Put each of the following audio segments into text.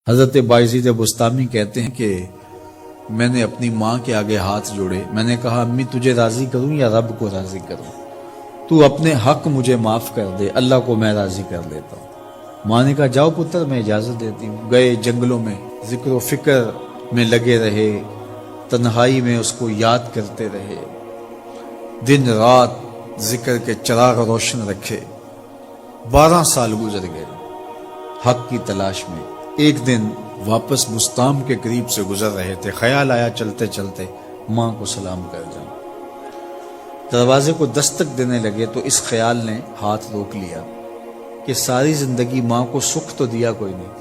حضرت بایزید بستامی کہتے ہیں کہ میں نے اپنی ماں کے آگے ہاتھ جوڑے، میں نے کہا امی تجھے راضی کروں یا رب کو راضی کروں؟ تو اپنے حق مجھے معاف کر دے، اللہ کو میں راضی کر لیتا ہوں۔ ماں نے کہا جاؤ پتر میں اجازت دیتی ہوں۔ گئے جنگلوں میں ذکر و فکر میں لگے رہے، تنہائی میں اس کو یاد کرتے رہے، دن رات ذکر کے چراغ روشن رکھے۔ 12 سال گزر گئے حق کی تلاش میں۔ ایک دن واپس بستام کے قریب سے گزر رہے تھے، خیال آیا چلتے چلتے ماں کو سلام کر جاؤں۔ دروازے کو دستک دینے لگے تو اس خیال نے ہاتھ روک لیا کہ ساری زندگی ماں کو سکھ تو دیا کوئی نہیں،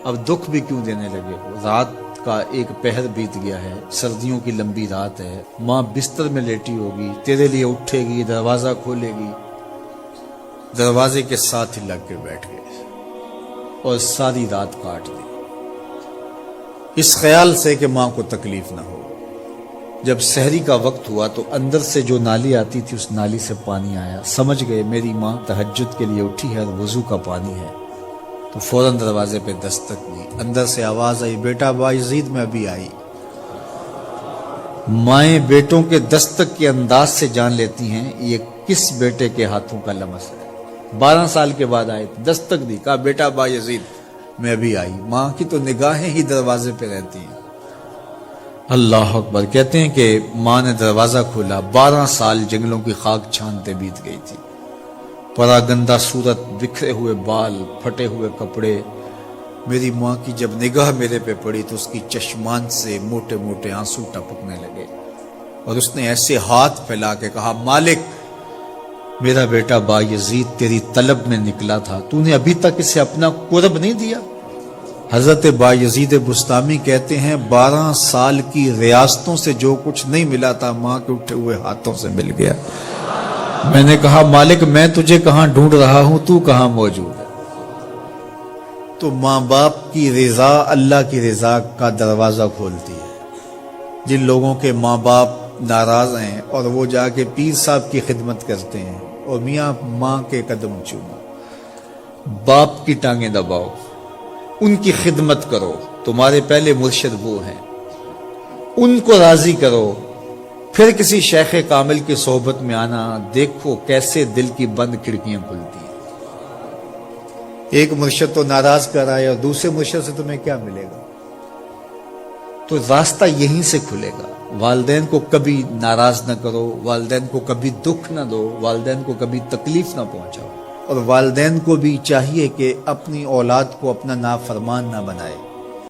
اب دکھ بھی کیوں دینے لگے ہو؟ رات کا ایک پہر بیت گیا ہے، سردیوں کی لمبی رات ہے، ماں بستر میں لیٹی ہوگی، تیرے لیے اٹھے گی، دروازہ کھولے گی۔ دروازے کے ساتھ ہی لگ کے بیٹھ گئے اور ساری رات کاٹ دی، اس خیال سے کہ ماں کو تکلیف نہ ہو۔ جب سحری کا وقت ہوا تو اندر سے جو نالی آتی تھی اس نالی سے پانی آیا، سمجھ گئے میری ماں تہجد کے لیے اٹھی ہے اور وضو کا پانی ہے، تو فوراً دروازے پہ دستک دی۔ اندر سے آواز آئی بیٹا بایزید میں ابھی آئی۔ مائیں بیٹوں کے دستک کے انداز سے جان لیتی ہیں یہ کس بیٹے کے ہاتھوں کا لمس ہے۔ 12 سال کے بعد آئے، دستک دی، کہا بیٹا بایزید میں ابھی آئی۔ ماں کی تو نگاہیں ہی دروازے پہ رہتی ہیں۔ اللہ اکبر۔ کہتے ہیں کہ ماں نے دروازہ کھولا، 12 سال جنگلوں کی خاک چھانتے بیت گئی تھی، پراگندہ صورت، بکھرے ہوئے بال، پھٹے ہوئے کپڑے۔ میری ماں کی جب نگاہ میرے پہ پڑی تو اس کی چشمان سے موٹے موٹے آنسو ٹپکنے لگے، اور اس نے ایسے ہاتھ پھیلا کے کہا مالک میرا بیٹا بایزید تیری طلب میں نکلا تھا، تو نے ابھی تک اسے اپنا قرب نہیں دیا۔ حضرت بایزید بستامی کہتے ہیں 12 سال کی ریاستوں سے جو کچھ نہیں ملا تھا ماں کے اٹھے ہوئے ہاتھوں سے مل گیا۔ میں نے کہا مالک میں تجھے کہاں ڈھونڈ رہا ہوں، تو کہاں موجود ہے؟ تو ماں باپ کی رضا اللہ کی رضا کا دروازہ کھولتی ہے۔ جن لوگوں کے ماں باپ ناراض ہیں اور وہ جا کے پیر صاحب کی خدمت کرتے ہیں اور میاں ماں کے قدم چومو، باپ کی ٹانگیں دباؤ، ان کی خدمت کرو، تمہارے پہلے مرشد وہ ہیں، ان کو راضی کرو، پھر کسی شیخ کامل کی صحبت میں آنا، دیکھو کیسے دل کی بند کھڑکیاں کھلتی ہیں۔ ایک مرشد تو ناراض کر آئے اور دوسرے مرشد سے تمہیں کیا ملے گا؟ تو راستہ یہیں سے کھلے گا۔ والدین کو کبھی ناراض نہ کرو، والدین کو کبھی دکھ نہ دو، والدین کو کبھی تکلیف نہ پہنچاؤ، اور والدین کو بھی چاہیے کہ اپنی اولاد کو اپنا نافرمان نہ بنائے۔